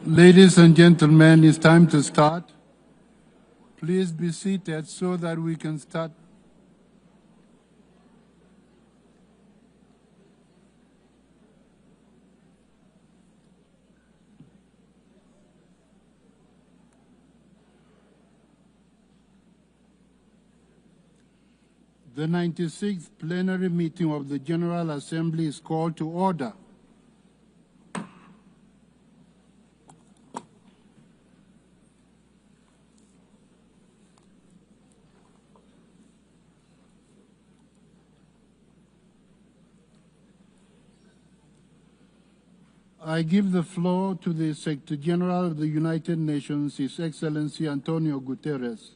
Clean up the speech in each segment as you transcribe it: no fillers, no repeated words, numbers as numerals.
Ladies and gentlemen, it's time to start. Please be seated so that we can start. The 96th plenary meeting of the General Assembly is called to order. I give the floor to the Secretary General of the United Nations, His Excellency Antonio Guterres.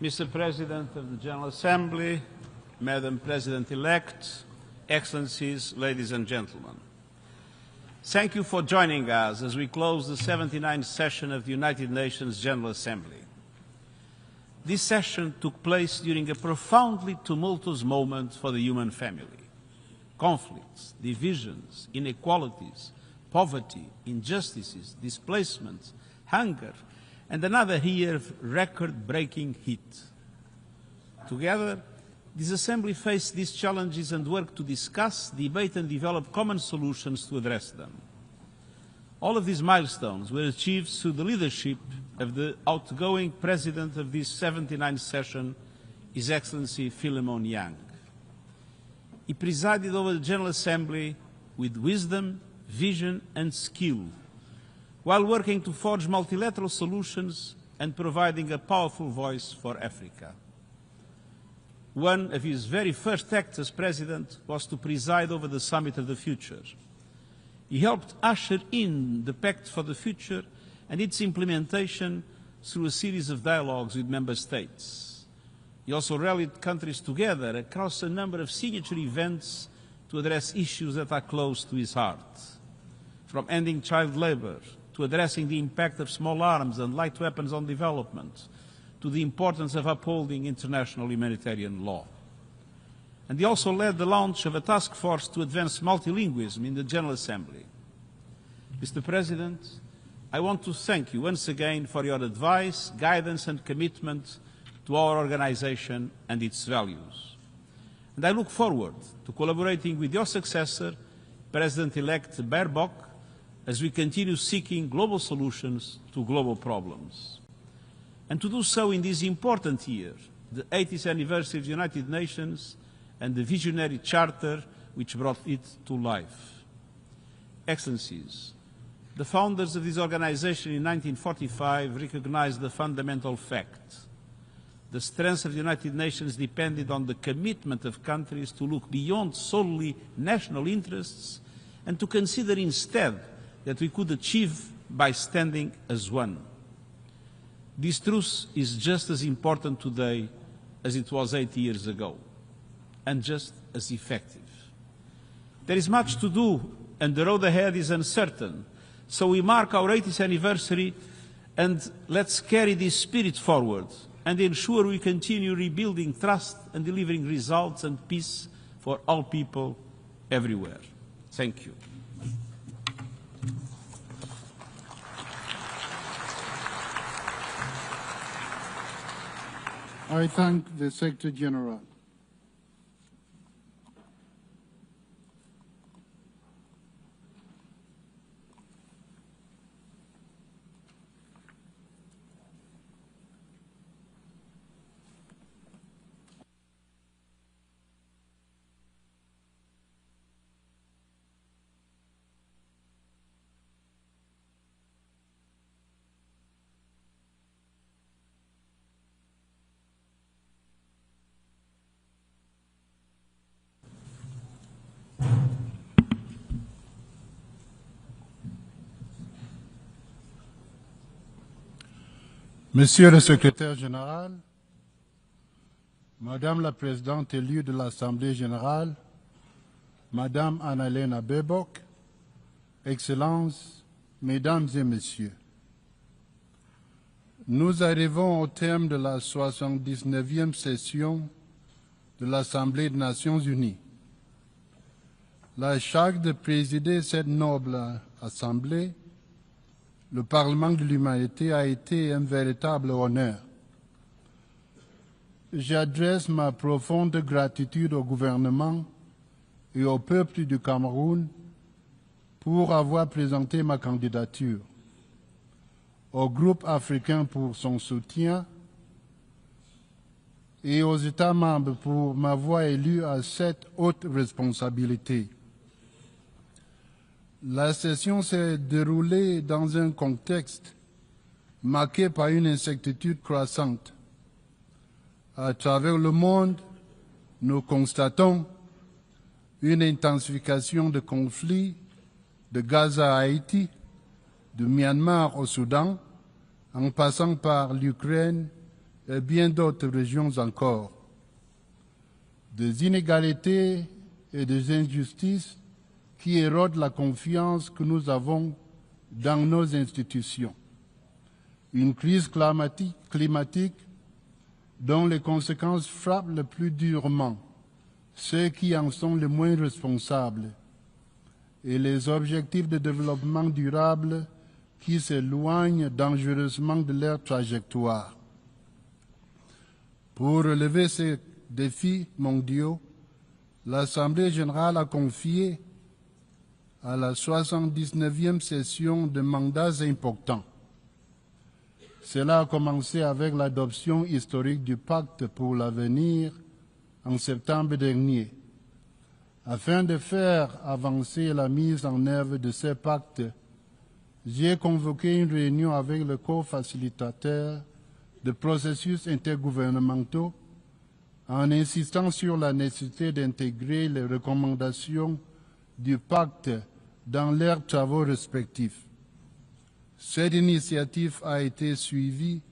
Mr. President of the General Assembly, Madam President-elect, Excellencies, ladies and gentlemen. Thank you for joining us as we close the 79th session of the United Nations General Assembly. This session took place during a profoundly tumultuous moment for the human family. Conflicts, divisions, inequalities, poverty, injustices, displacement, hunger, and another year of record-breaking heat. Together, this Assembly faced these challenges and worked to discuss, debate and develop common solutions to address them. All of these milestones were achieved through the leadership of the outgoing President of this 79th session, His Excellency Philemon Yang. He presided over the General Assembly with wisdom, vision and skill, while working to forge multilateral solutions and providing a powerful voice for Africa. One of his very first acts as President was to preside over the Summit of the Future. He helped usher in the Pact for the Future and its implementation through a series of dialogues with Member States. He also rallied countries together across a number of signature events to address issues that are close to his heart, from ending child labour, to addressing the impact of small arms and light weapons on development, to the importance of upholding international humanitarian law. And he also led the launch of a task force to advance multilingualism in the General Assembly. Mr. President, I want to thank you once again for your advice, guidance and commitment to our organization and its values. And I look forward to collaborating with your successor, President-elect Baerbock, as we continue seeking global solutions to global problems. And to do so in this important year, the 80th anniversary of the United Nations and the visionary charter which brought it to life. Excellencies, the founders of this organization in 1945 recognized the fundamental fact: the strength of the United Nations depended on the commitment of countries to look beyond solely national interests and to consider instead that we could achieve by standing as one. This truth is just as important today as it was 80 years ago, and just as effective. There is much to do, and the road ahead is uncertain, so we mark our 80th anniversary, and let's carry this spirit forward and ensure we continue rebuilding trust and delivering results and peace for all people everywhere. Thank you. I thank the Secretary General. Monsieur le Secrétaire Général, Madame la Présidente élue de l'Assemblée Générale, Madame Annalena Baerbock, Excellences, Mesdames et Messieurs, nous arrivons au terme de la 79e session de l'Assemblée des Nations Unies. La charge de présider cette noble assemblée, le Parlement de l'humanité, a été un véritable honneur. J'adresse ma profonde gratitude au gouvernement et au peuple du Cameroun pour avoir présenté ma candidature, au groupe africain pour son soutien et aux États membres pour m'avoir élu à cette haute responsabilité. La session s'est déroulée dans un contexte marqué par une incertitude croissante. À travers le monde, nous constatons une intensification de conflits de Gaza à Haïti, de Myanmar au Soudan, en passant par l'Ukraine et bien d'autres régions encore. Des inégalités et des injustices qui érodent la confiance que nous avons dans nos institutions. Une crise climatique dont les conséquences frappent le plus durement ceux qui en sont les moins responsables, et les objectifs de développement durable qui s'éloignent dangereusement de leur trajectoire. Pour relever ces défis mondiaux, l'Assemblée générale a confié à la 79e session de mandats importants. Cela a commencé avec l'adoption historique du Pacte pour l'avenir en septembre dernier. Afin de faire avancer la mise en œuvre de ces pactes, j'ai convoqué une réunion avec le co-facilitateur de processus intergouvernementaux en insistant sur la nécessité d'intégrer les recommandations du pacte dans leurs travaux respectifs. Cette initiative a été suivie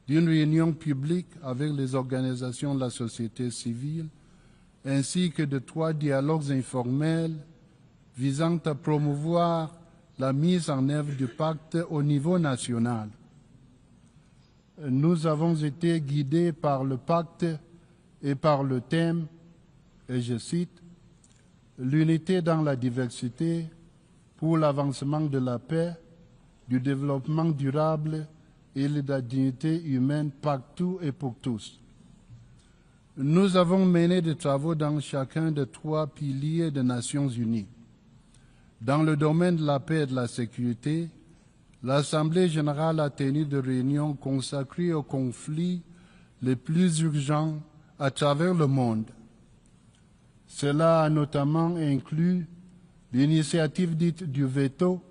d'une réunion publique avec les organisations de la société civile ainsi que de 3 dialogues informels visant à promouvoir la mise en œuvre du pacte au niveau national. Nous avons été guidés par le pacte et par le thème, et je cite, « L'unité dans la diversité pour l'avancement de la paix, du développement durable et de la dignité humaine partout et pour tous ». Nous avons mené des travaux dans chacun des 3 piliers des Nations Unies. Dans le domaine de la paix et de la sécurité, l'Assemblée générale a tenu des réunions consacrées aux conflits les plus urgents à travers le monde. Cela a notamment inclus l'initiative dite du veto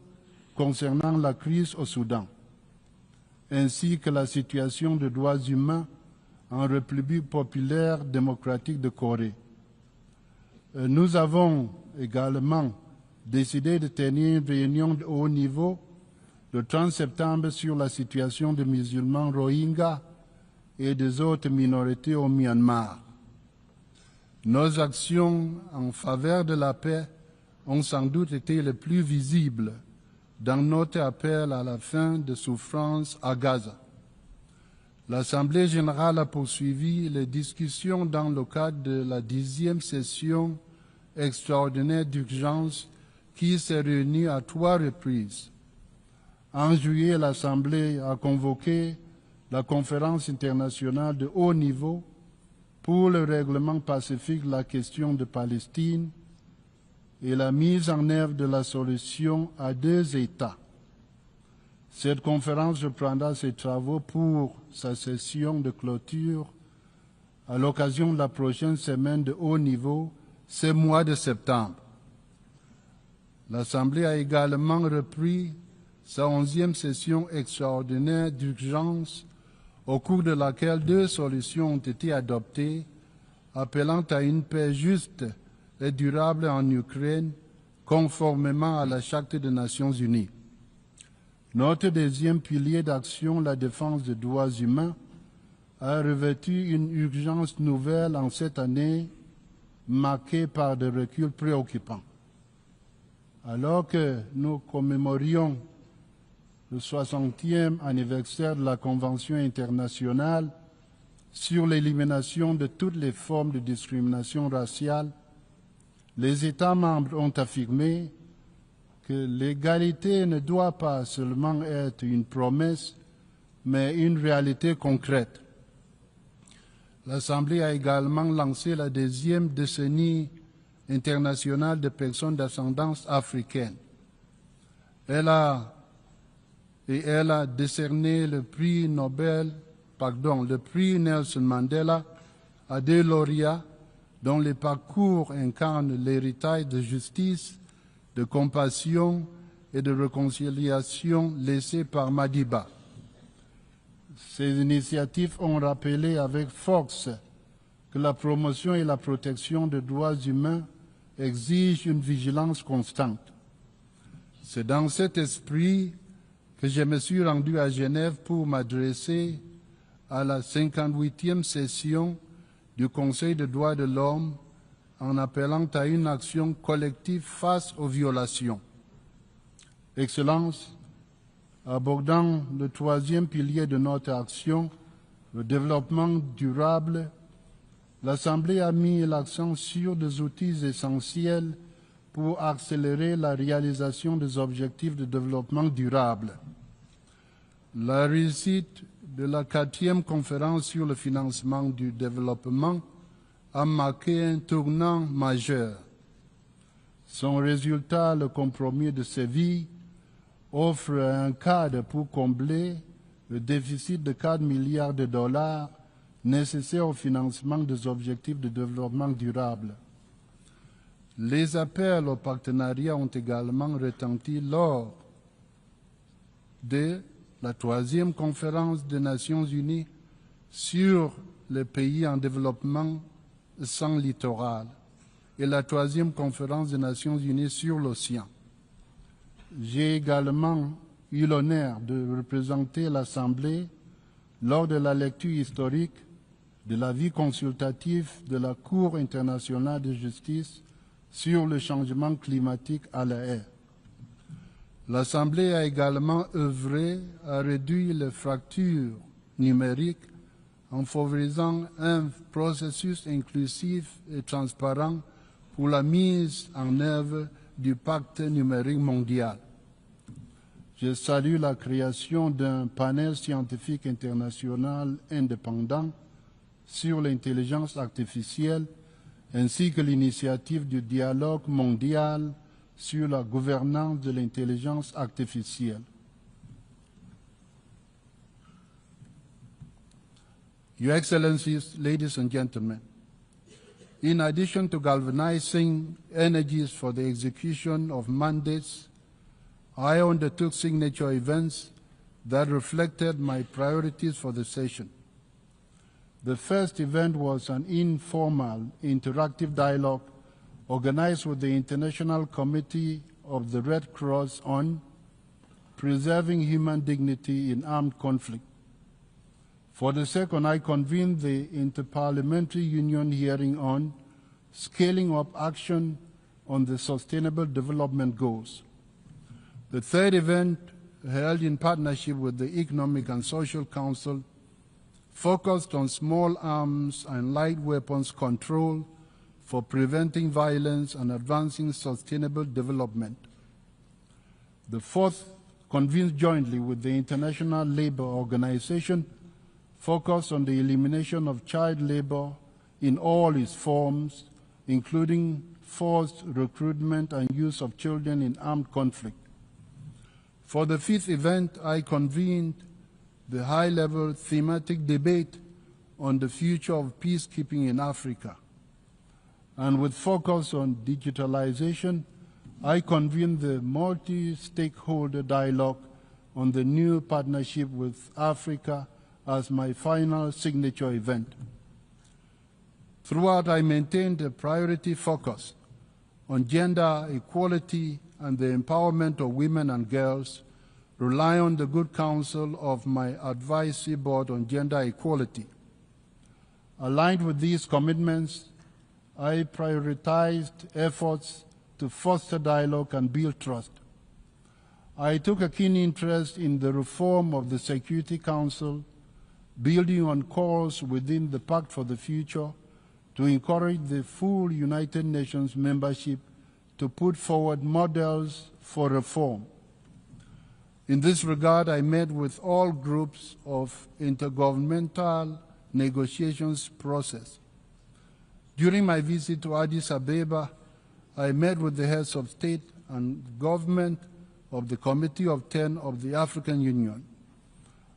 concernant la crise au Soudan, ainsi que la situation des droits humains en République populaire démocratique de Corée. Nous avons également décidé de tenir une réunion de haut niveau le 30 septembre sur la situation des musulmans Rohingyas et des autres minorités au Myanmar. Nos actions en faveur de la paix ont sans doute été les plus visibles dans notre appel à la fin de souffrance à Gaza. L'Assemblée générale a poursuivi les discussions dans le cadre de la 10e session extraordinaire d'urgence qui s'est réunie à 3 reprises. En juillet, l'Assemblée a convoqué la conférence internationale de haut niveau pour le règlement pacifique de la question de Palestine et la mise en œuvre de la solution à 2 États. Cette conférence reprendra ses travaux pour sa session de clôture à l'occasion de la prochaine semaine de haut niveau, ce mois de septembre. L'Assemblée a également repris sa 11e session extraordinaire d'urgence, au cours de laquelle 2 solutions ont été adoptées, appelant à une paix juste et durable en Ukraine, conformément à la Charte des Nations Unies. Notre 2e pilier d'action, la défense des droits humains, a revêtu une urgence nouvelle en cette année marquée par des reculs préoccupants. Alors que nous commémorions le 60e anniversaire de la Convention internationale sur l'élimination de toutes les formes de discrimination raciale, les États membres ont affirmé que l'égalité ne doit pas seulement être une promesse, mais une réalité concrète. L'Assemblée a également lancé la 2e décennie internationale de personnes d'ascendance africaine. Elle a décerné le prix Nelson Mandela à 2 lauréats dont les parcours incarnent l'héritage de justice, de compassion et de réconciliation laissé par Madiba. Ces initiatives ont rappelé avec force que la promotion et la protection des droits humains exigent une vigilance constante. C'est dans cet esprit que je me suis rendu à Genève pour m'adresser à la 58e session du Conseil des droits de l'homme en appelant à une action collective face aux violations. Excellences, abordant le 3e pilier de notre action, le développement durable, l'Assemblée a mis l'accent sur des outils essentiels pour accélérer la réalisation des objectifs de développement durable. La réussite de la 4e conférence sur le financement du développement a marqué un tournant majeur. Son résultat, le compromis de Séville, offre un cadre pour combler le déficit de 4 milliards de dollars nécessaire au financement des objectifs de développement durable. Les appels au partenariat ont également retenti lors de la 3e conférence des Nations Unies sur les pays en développement sans littoral et la 3e conférence des Nations Unies sur l'océan. J'ai également eu l'honneur de représenter l'Assemblée lors de la lecture historique de l'avis consultatif de la Cour internationale de justice sur le changement climatique à La Haye. L'Assemblée a également œuvré à réduire les fractures numériques en favorisant un processus inclusif et transparent pour la mise en œuvre du pacte numérique mondial. Je salue la création d'un panel scientifique international indépendant sur l'intelligence artificielle ainsi que l'initiative du dialogue mondial sur la gouvernance de l'intelligence artificielle. Your Excellencies, ladies and gentlemen, in addition to galvanizing energies for the execution of mandates, I undertook signature events that reflected my priorities for the session. The first event was an informal, interactive dialogue organized with the International Committee of the Red Cross on preserving human dignity in armed conflict. For the second, I convened the Interparliamentary Union hearing on scaling up action on the Sustainable Development Goals. The third event, held in partnership with the Economic and Social Council, focused on small arms and light weapons control for preventing violence and advancing sustainable development. The fourth, convened jointly with the International Labour Organization, focused on the elimination of child labor in all its forms, including forced recruitment and use of children in armed conflict. For the fifth event, I convened the high-level thematic debate on the future of peacekeeping in Africa. And with focus on digitalization, I convened the multi-stakeholder dialogue on the new partnership with Africa as my final signature event. Throughout, I maintained a priority focus on gender equality and the empowerment of women and girls, rely on the good counsel of my advisory board on gender equality. Aligned with these commitments, I prioritized efforts to foster dialogue and build trust. I took a keen interest in the reform of the Security Council, building on calls within the Pact for the Future to encourage the full United Nations membership to put forward models for reform. In this regard, I met with all groups of intergovernmental negotiations process. During my visit to Addis Ababa, I met with the heads of state and government of the Committee of 10 of the African Union.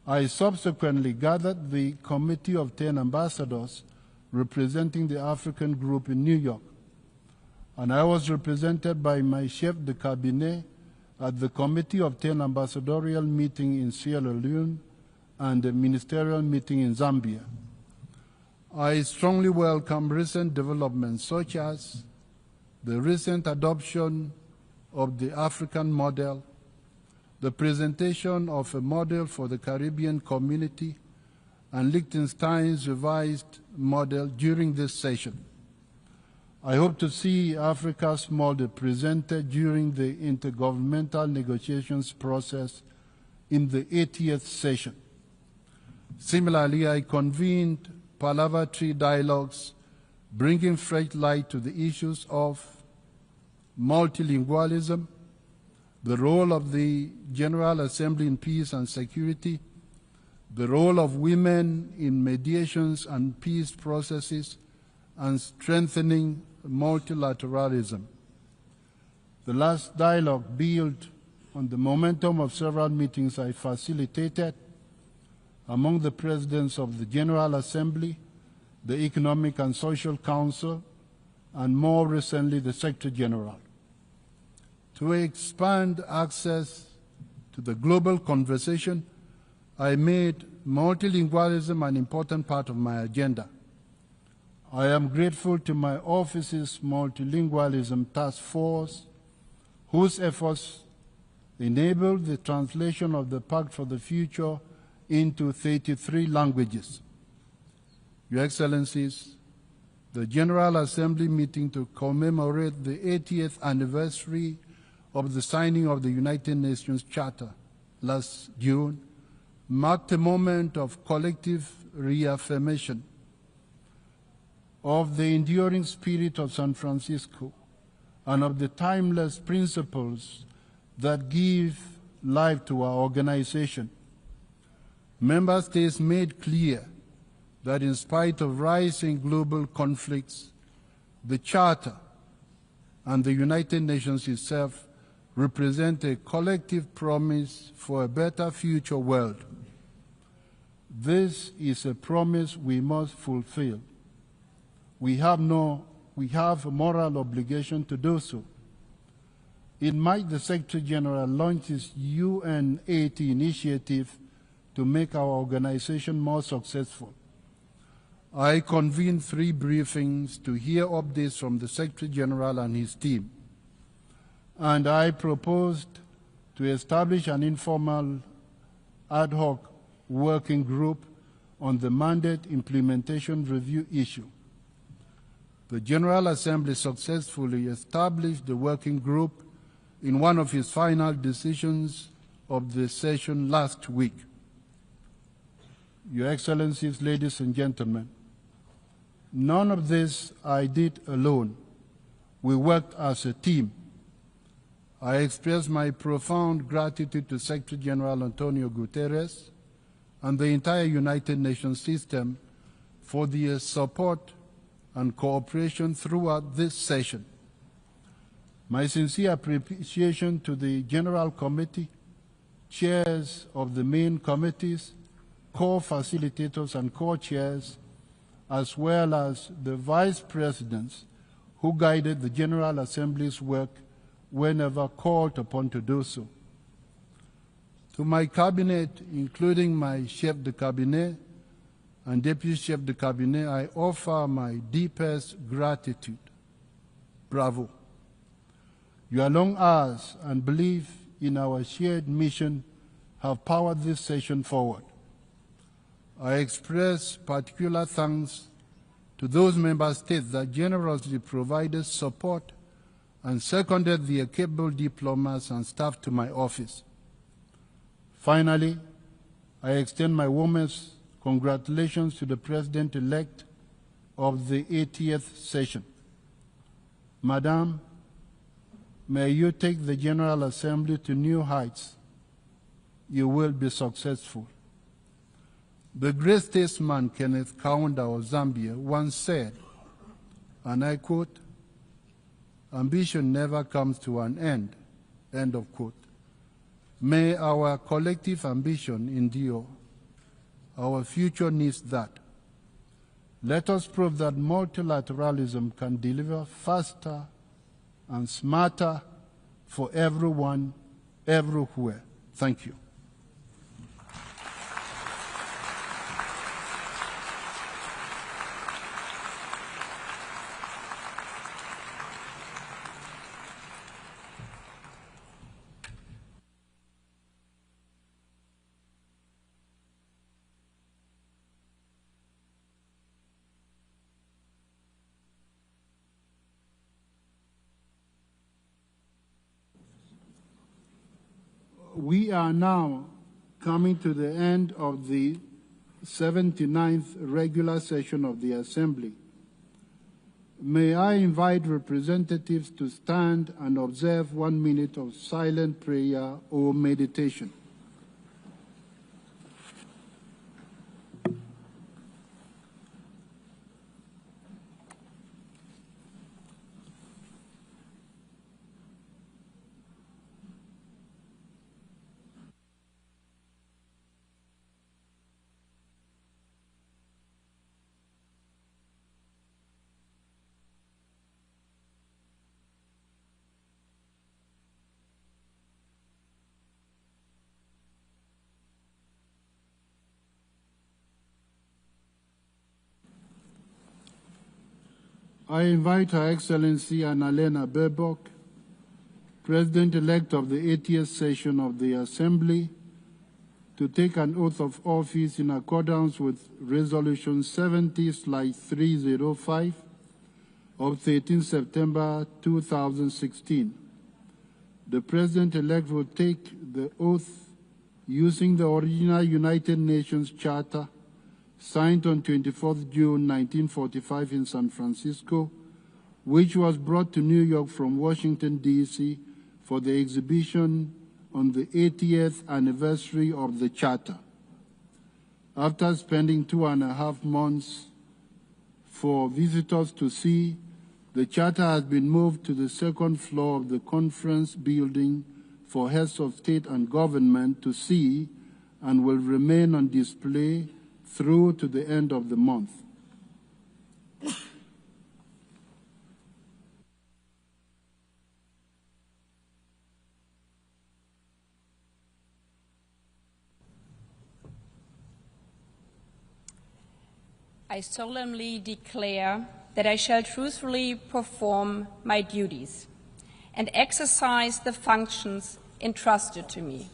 I subsequently gathered the Committee of 10 ambassadors representing the African group in New York, and I was represented by my chef de cabinet at the Committee of 10 ambassadorial meeting in Sierra Leone and the ministerial meeting in Zambia. I strongly welcome recent developments such as the recent adoption of the African model, the presentation of a model for the Caribbean community, and Liechtenstein's revised model during this session. I hope to see Africa's model presented during the intergovernmental negotiations process in the 80th session. Similarly, I convened parliamentary dialogues bringing fresh light to the issues of multilingualism, the role of the General Assembly in peace and security, the role of women in mediations and peace processes, and strengthening multilateralism. The last dialogue built on the momentum of several meetings I facilitated among the presidents of the General Assembly, the Economic and Social Council, and more recently the Secretary General. To expand access to the global conversation, I made multilingualism an important part of my agenda. I am grateful to my office's multilingualism task force, whose efforts enabled the translation of the Pact for the Future into 33 languages. Your Excellencies, the General Assembly meeting to commemorate the 80th anniversary of the signing of the United Nations Charter last June marked a moment of collective reaffirmation of the enduring spirit of San Francisco and of the timeless principles that give life to our organization. Member states made clear that in spite of rising global conflicts, the Charter and the United Nations itself represent a collective promise for a better future world. This is a promise we must fulfill. We have a moral obligation to do so. In March, the Secretary General launched his UN80 initiative to make our organization more successful. I convened 3 briefings to hear updates from the Secretary General and his team, and I proposed to establish an informal ad hoc working group on the mandate implementation review issue. The General Assembly successfully established the working group in one of its final decisions of the session last week. Your Excellencies, ladies and gentlemen, none of this I did alone. We worked as a team. I express my profound gratitude to Secretary General Antonio Guterres and the entire United Nations system for their support and cooperation throughout this session. My sincere appreciation to the General Committee, chairs of the main committees, co-facilitators and co-chairs, as well as the vice presidents who guided the General Assembly's work whenever called upon to do so. To my cabinet, including my chef de cabinet and deputy chef de cabinet, I offer my deepest gratitude. Bravo. Your long hours and belief in our shared mission have powered this session forward. I express particular thanks to those member states that generously provided support and seconded their capable diplomats and staff to my office. Finally, I extend my warmest congratulations to the President-elect of the 80th session. Madam, may you take the General Assembly to new heights. You will be successful. The great statesman Kenneth Kaunda of Zambia once said, and I quote, "Ambition never comes to an end," end of quote. May our collective ambition endure. Our future needs that. Let us prove that multilateralism can deliver faster and smarter for everyone, everywhere. Thank you. We are now coming to the end of the 79th regular session of the Assembly. May I invite representatives to stand and observe 1 minute of silent prayer or meditation. I invite Her Excellency Annalena Baerbock, President-elect of the 80th session of the Assembly, to take an oath of office in accordance with Resolution 70/305 of 13 September 2016. The President-elect will take the oath using the original United Nations Charter signed on 24th June 1945 in San Francisco, which was brought to New York from Washington, D.C. for the exhibition on the 80th anniversary of the Charter. After spending 2.5 months for visitors to see, the Charter has been moved to the second floor of the conference building for heads of state and government to see and will remain on display through to the end of the month. I solemnly declare that I shall truthfully perform my duties and exercise the functions entrusted to me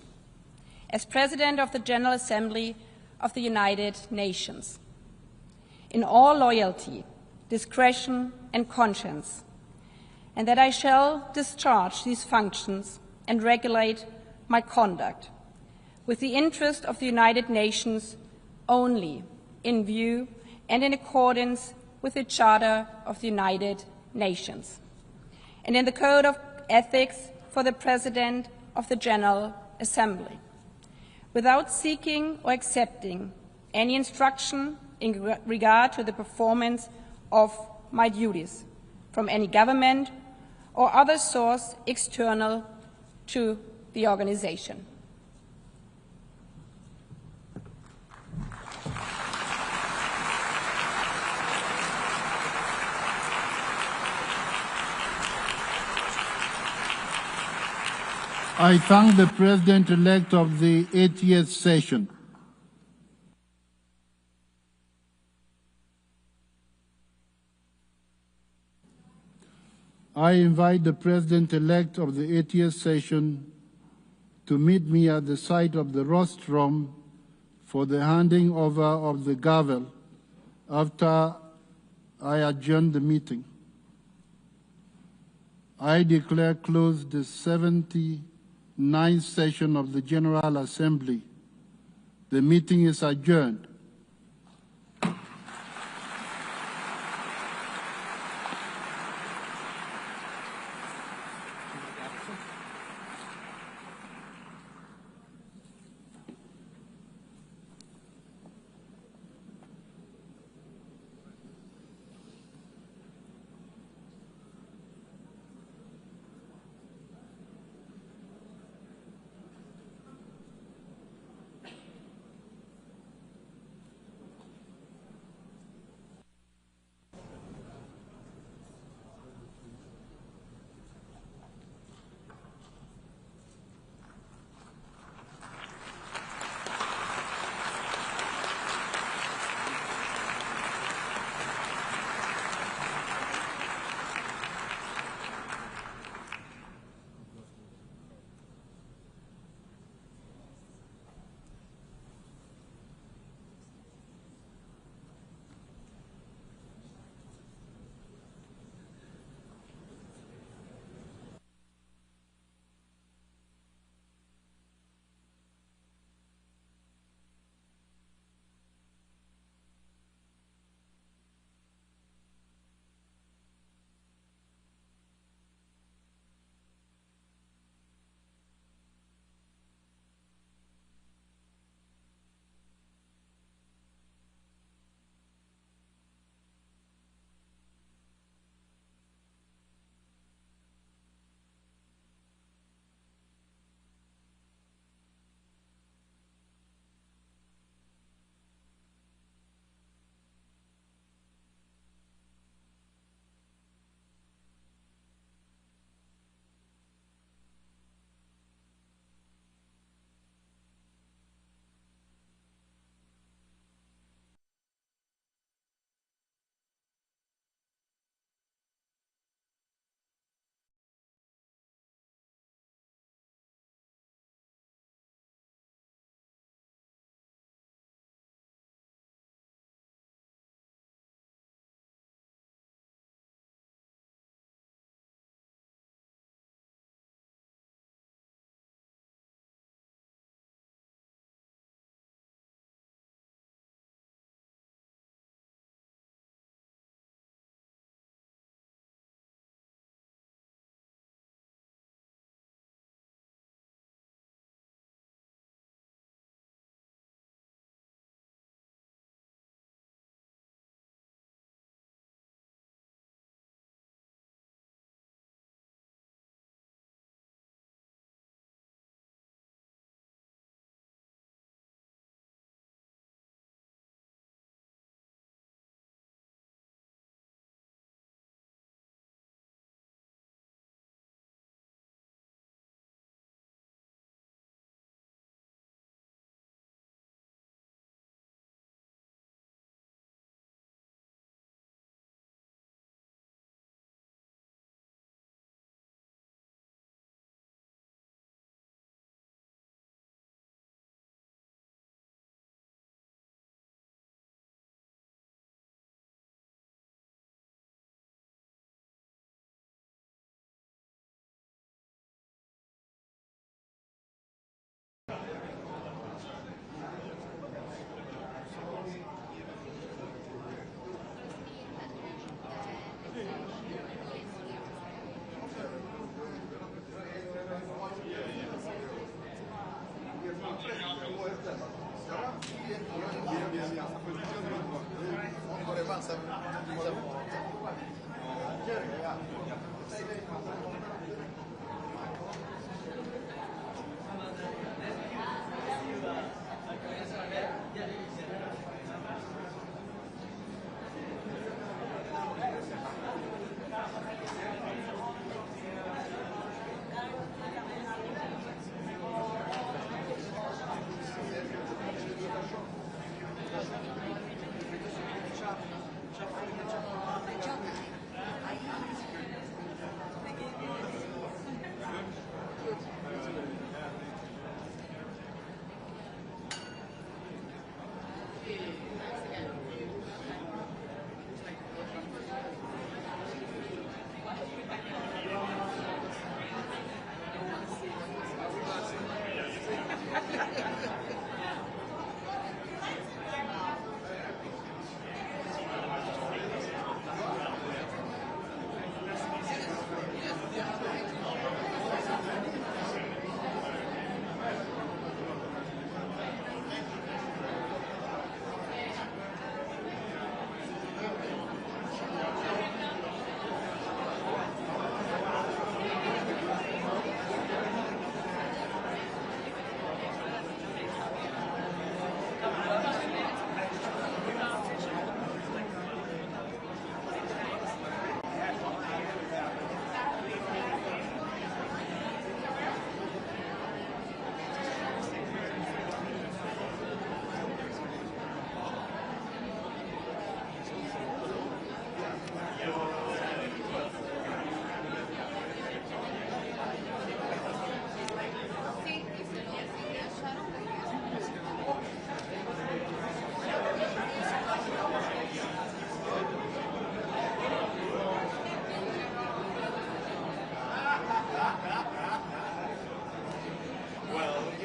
as President of the General Assembly of the United Nations, in all loyalty, discretion, and conscience, and that I shall discharge these functions and regulate my conduct with the interest of the United Nations only in view and in accordance with the Charter of the United Nations and in the Code of Ethics for the President of the General Assembly, without seeking or accepting any instruction in regard to the performance of my duties from any government or other source external to the organization. I thank the President-elect of the 80th session. I invite the President-elect of the 80th session to meet me at the site of the rostrum for the handing over of the gavel after I adjourn the meeting. I declare closed the 79th session of the General Assembly. The meeting is adjourned.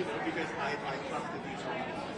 because I trusted you so much.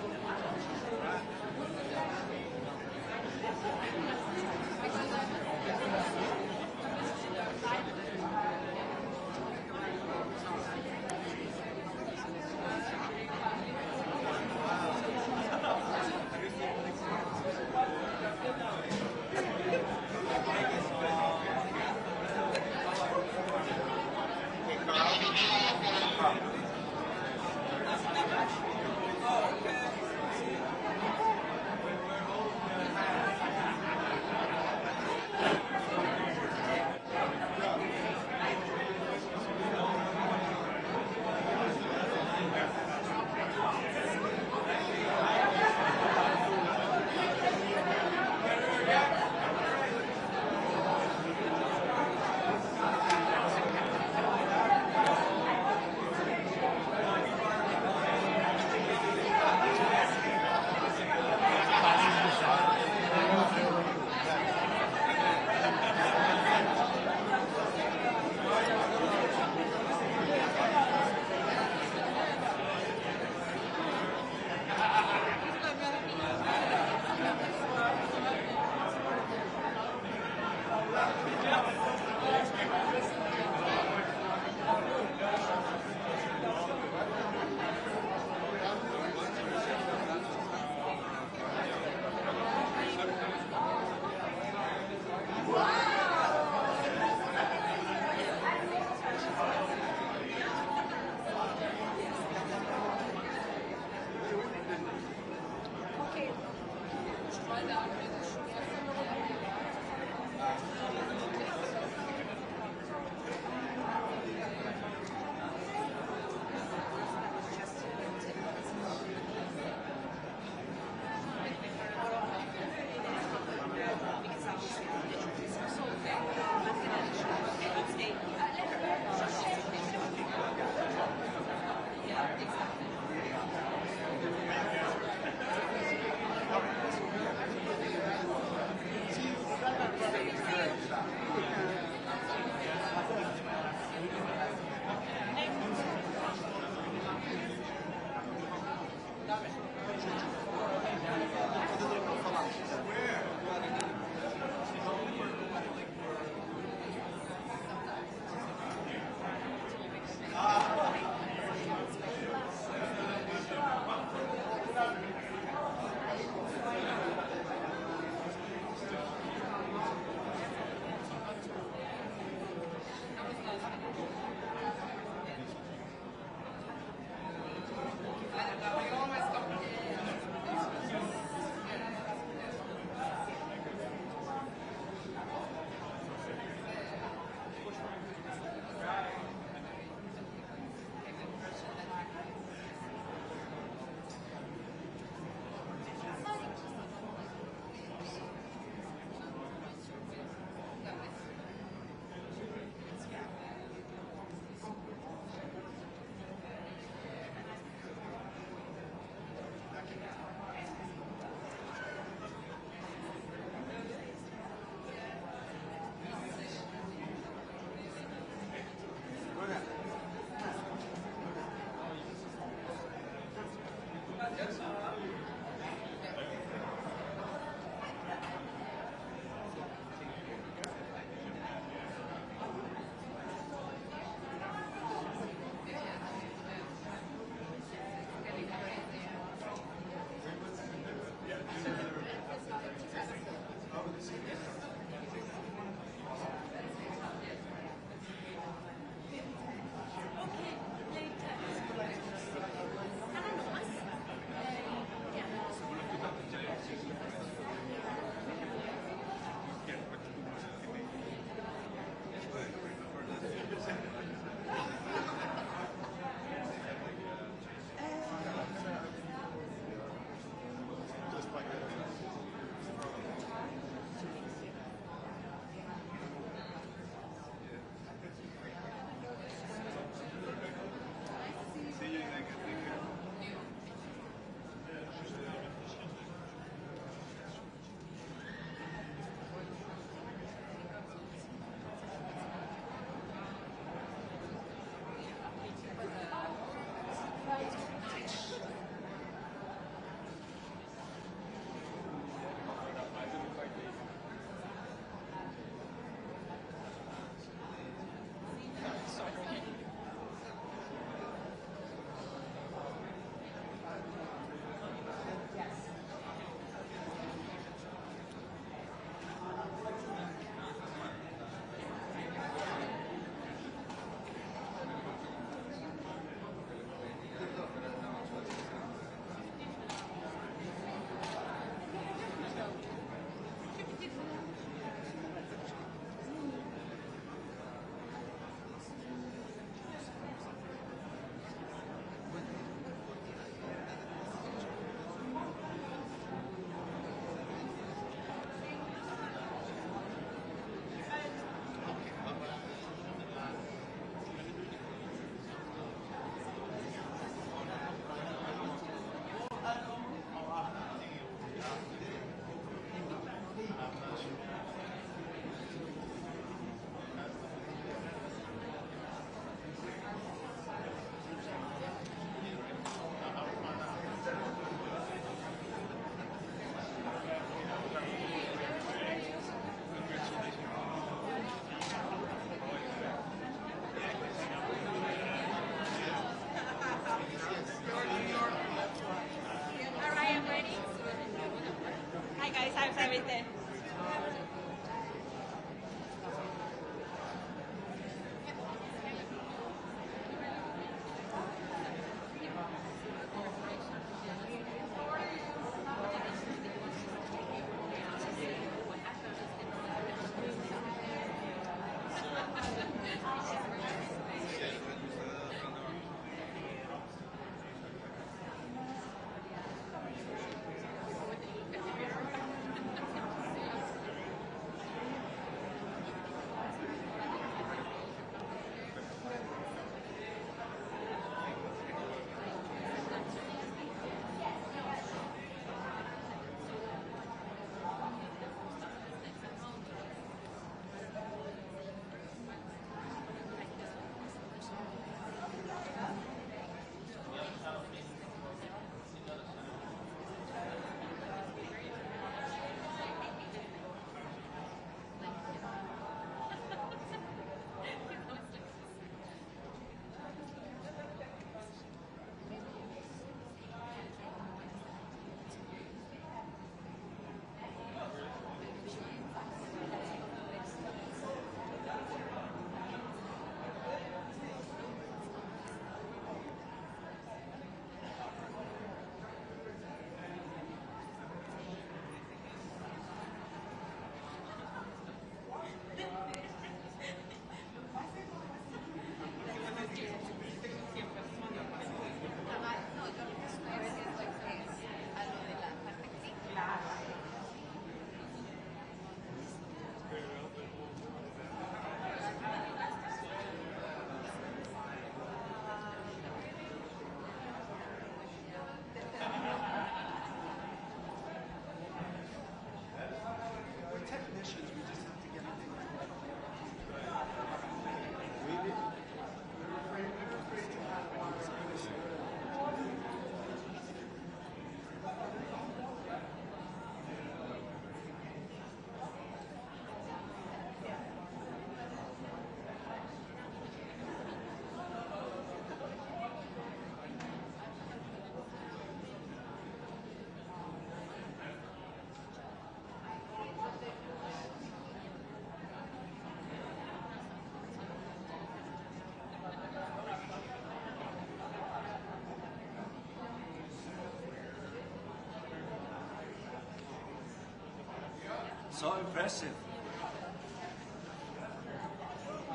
So impressive.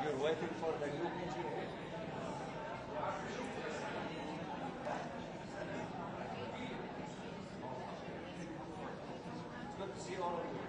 You're waiting for the UNGA. Good to see all of you.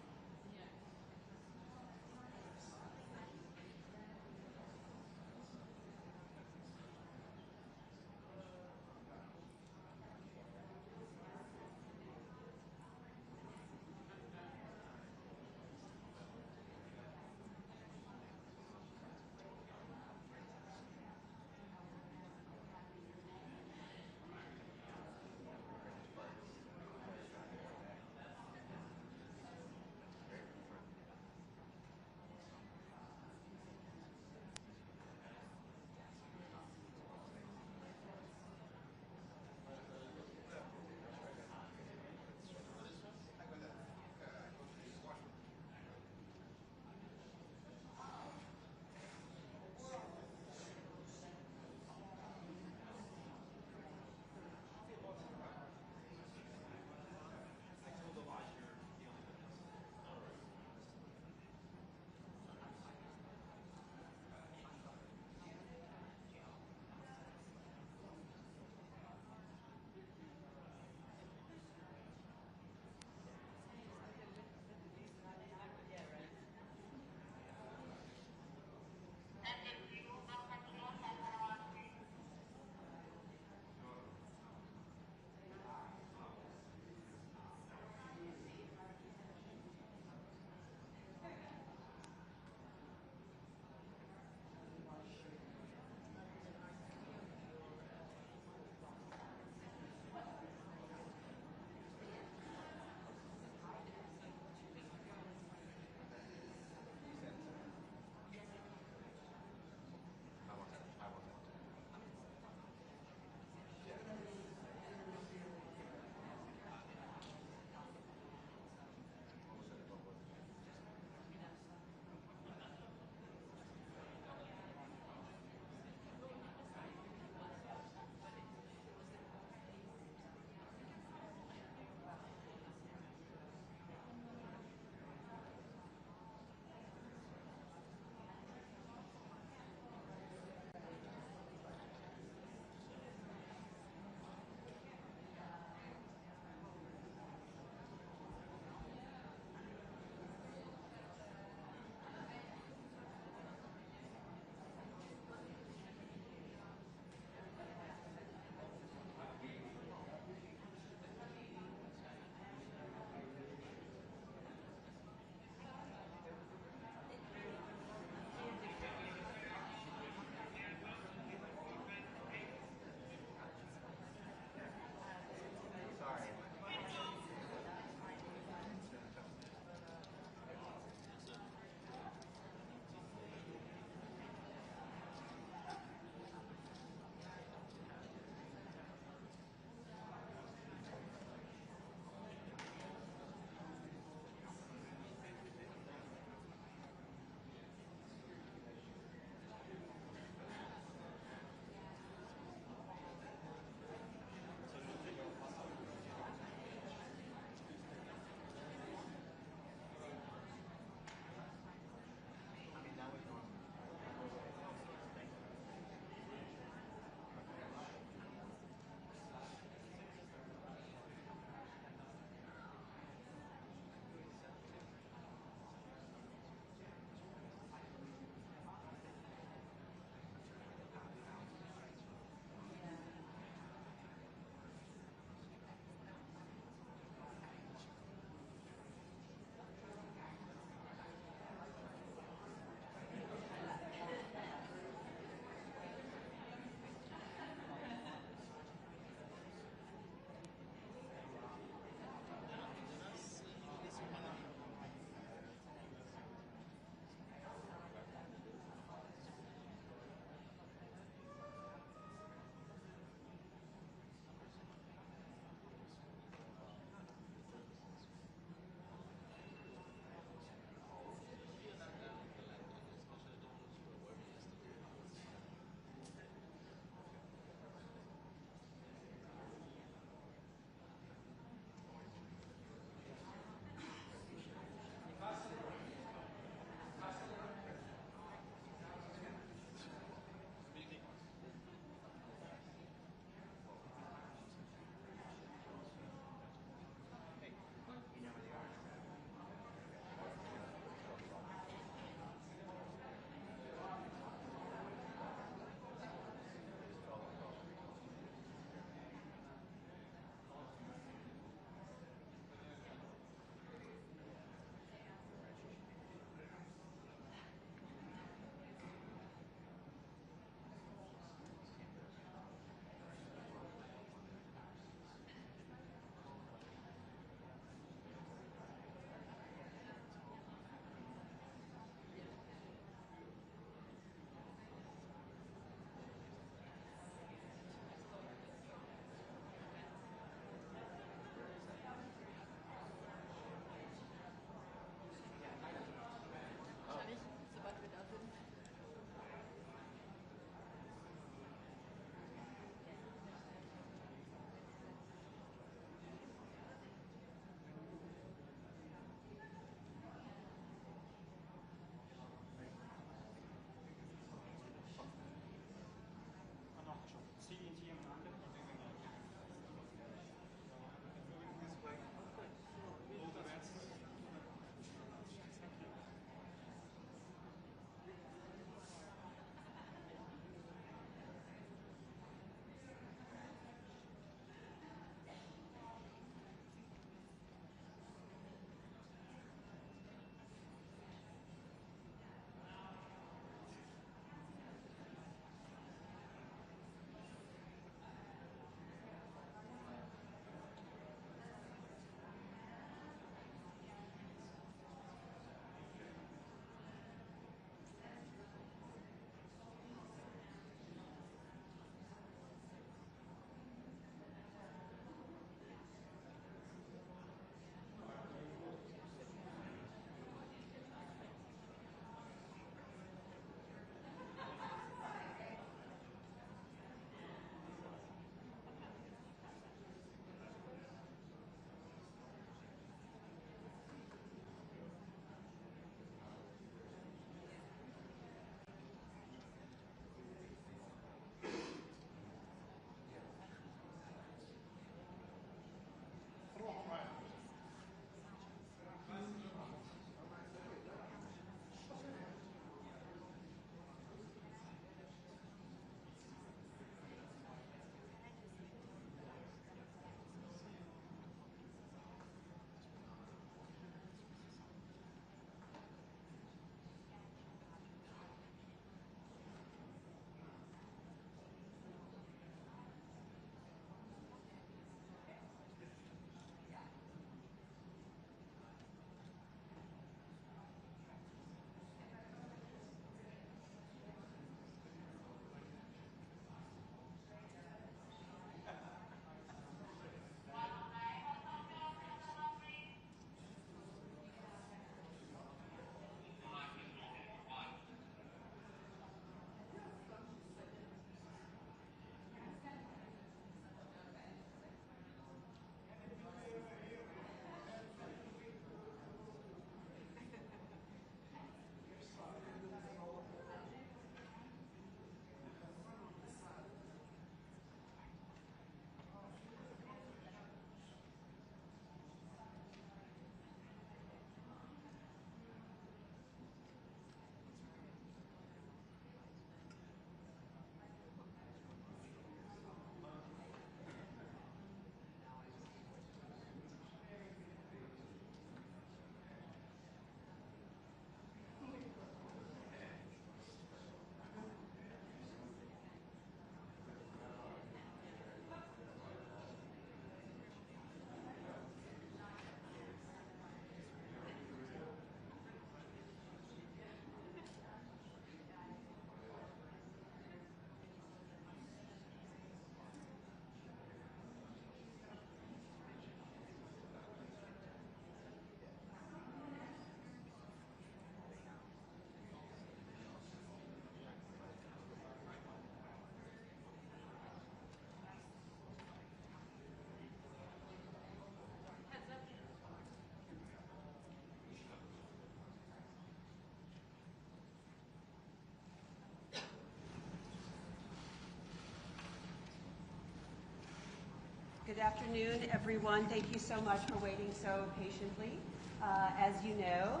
Good afternoon, everyone. Thank you so much for waiting so patiently. As you know,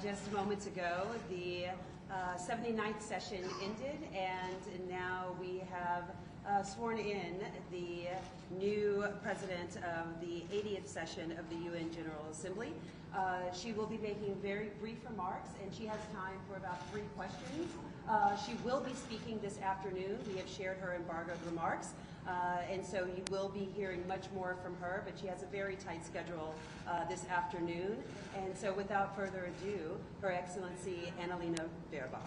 just moments ago, the 79th session ended, and now we have sworn in the new president of the 80th session of the UN General Assembly. She will be making very brief remarks, and she has time for about 3 questions. She will be speaking this afternoon. We have shared her embargoed remarks, and so you will be hearing much more from her, but she has a very tight schedule this afternoon. And so without further ado, Her Excellency Annalena Baerbock.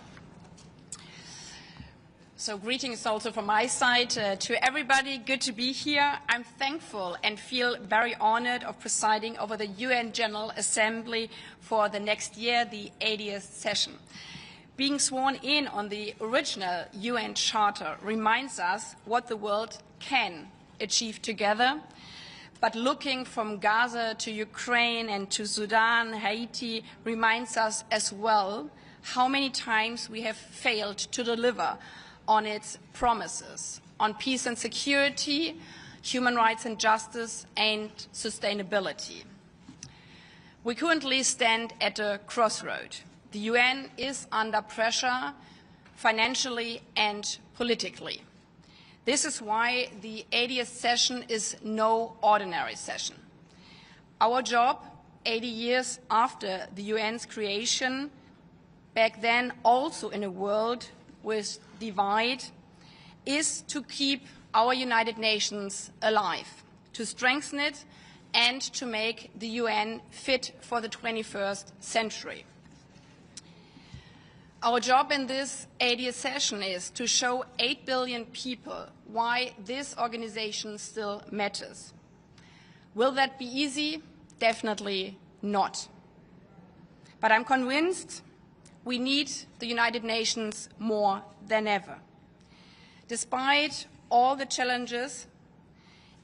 So greetings also from my side to everybody. Good to be here. I'm thankful and feel very honored of presiding over the UN General Assembly for the next year, the 80th session. Being sworn in on the original UN Charter reminds us what the world can achieve together. But looking from Gaza to Ukraine and to Sudan, Haiti reminds us as well how many times we have failed to deliver on its promises on peace and security, human rights and justice, and sustainability. We currently stand at a crossroad. The UN is under pressure financially and politically. This is why the 80th session is no ordinary session. Our job, 80 years after the UN's creation, back then also in a world with divide, is to keep our United Nations alive, to strengthen it, and to make the UN fit for the 21st century. Our job in this 80th session is to show 8 billion people why this organization still matters. Will that be easy? Definitely not. But I'm convinced we need the United Nations more than ever. Despite all the challenges,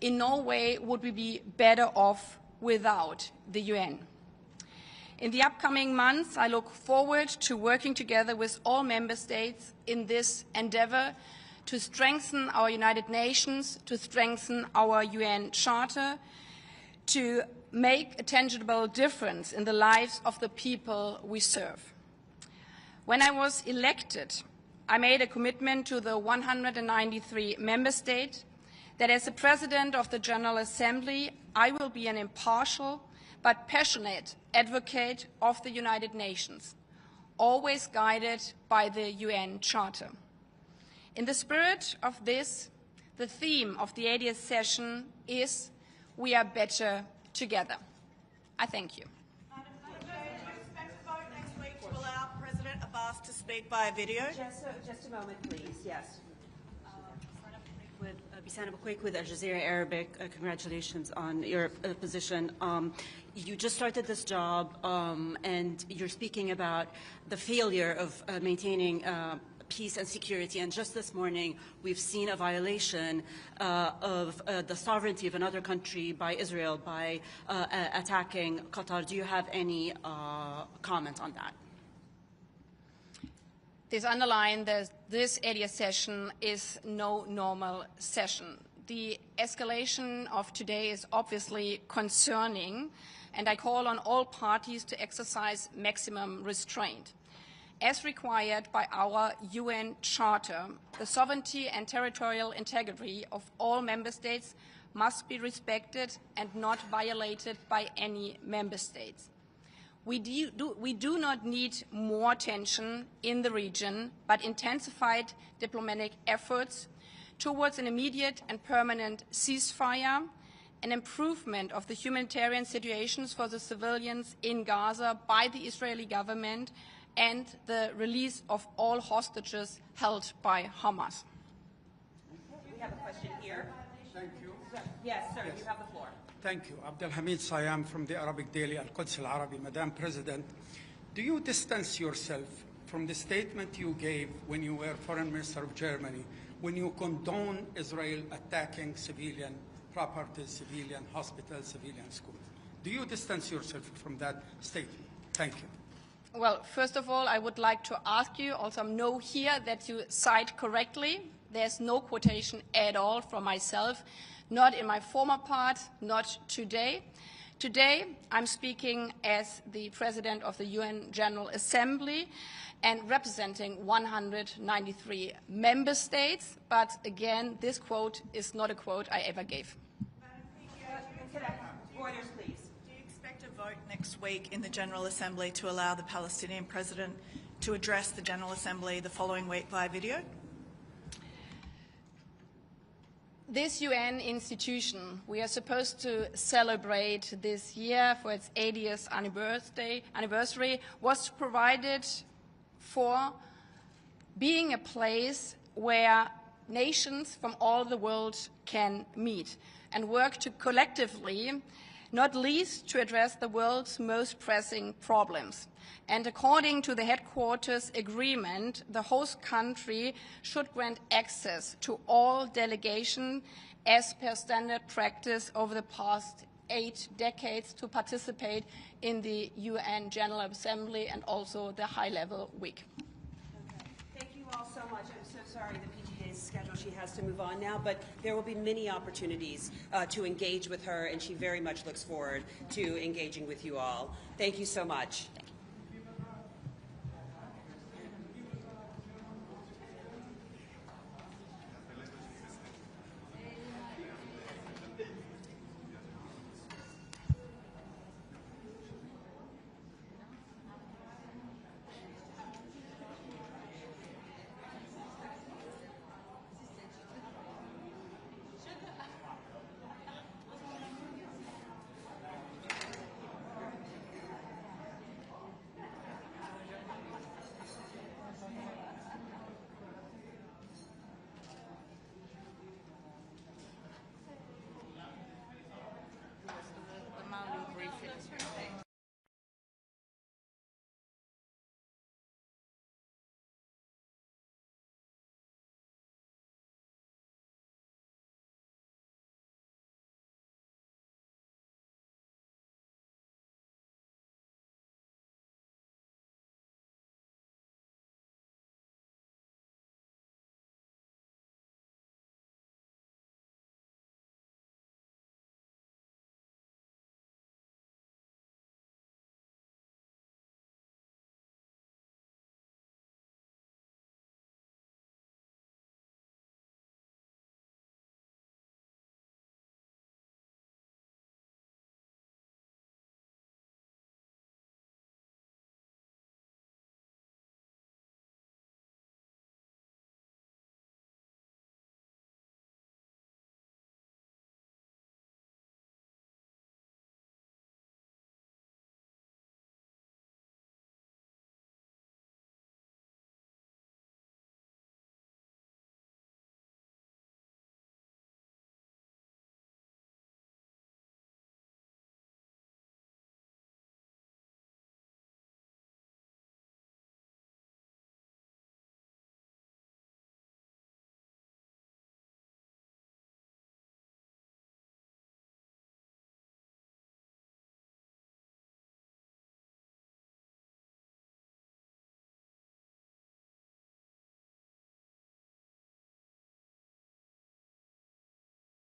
in no way would we be better off without the UN. In the upcoming months, I look forward to working together with all member states in this endeavor to strengthen our United Nations, to strengthen our UN Charter, to make a tangible difference in the lives of the people we serve. When I was elected, I made a commitment to the 193 member states that as the President of the General Assembly, I will be an impartial but passionate advocate of the United Nations, always guided by the UN Charter. In the spirit of this, the theme of the 80th session is "We are better together." I thank you. Madam President, do you expect a vote next week to allow President Abbas to speak via video? Just a moment, please. Yes. With Bisana Bakwik with Al Jazeera Arabic. Congratulations on your position. You just started this job, and you're speaking about the failure of maintaining peace and security. And just this morning, we've seen a violation of the sovereignty of another country by Israel by attacking Qatar. Do you have any comment on that? This underlines that this 80th session is no normal session. The escalation of today is obviously concerning, and I call on all parties to exercise maximum restraint. As required by our UN Charter, the sovereignty and territorial integrity of all member states must be respected and not violated by any member states. We do not need more tension in the region, but intensified diplomatic efforts towards an immediate and permanent ceasefire, an improvement of the humanitarian situations for the civilians in Gaza by the Israeli government, and the release of all hostages held by Hamas. We have a question here. Thank you. Yes, sir, you have the floor. Thank you. Abdelhamid Sayam from the Arabic daily Al-Quds Al-Arabi. Madam President, do you distance yourself from the statement you gave when you were Foreign Minister of Germany, when you condone Israel attacking civilian properties, civilian hospitals, civilian schools? Do you distance yourself from that statement? Thank you. Well, first of all, I would like to ask you, also know here that you cite correctly. There's no quotation at all from myself Not in my former part, not today. Today, I'm speaking as the President of the UN General Assembly and representing 193 member states. But again, this quote is not a quote I ever gave. Orders, please. Do you expect a vote next week in the General Assembly to allow the Palestinian President to address the General Assembly the following week via video? This UN institution we are supposed to celebrate this year for its 80th anniversary was provided for being a place where nations from all the world can meet and work to collectively, not least to address the world's most pressing problems. And according to the headquarters agreement, the host country should grant access to all delegations as per standard practice over the past 8 decades to participate in the UN General Assembly and also the high-level week. Okay. Thank you all so much. I'm so sorry the PGA's schedule, she has to move on now, but there will be many opportunities to engage with her, and she very much looks forward to engaging with you all. Thank you so much.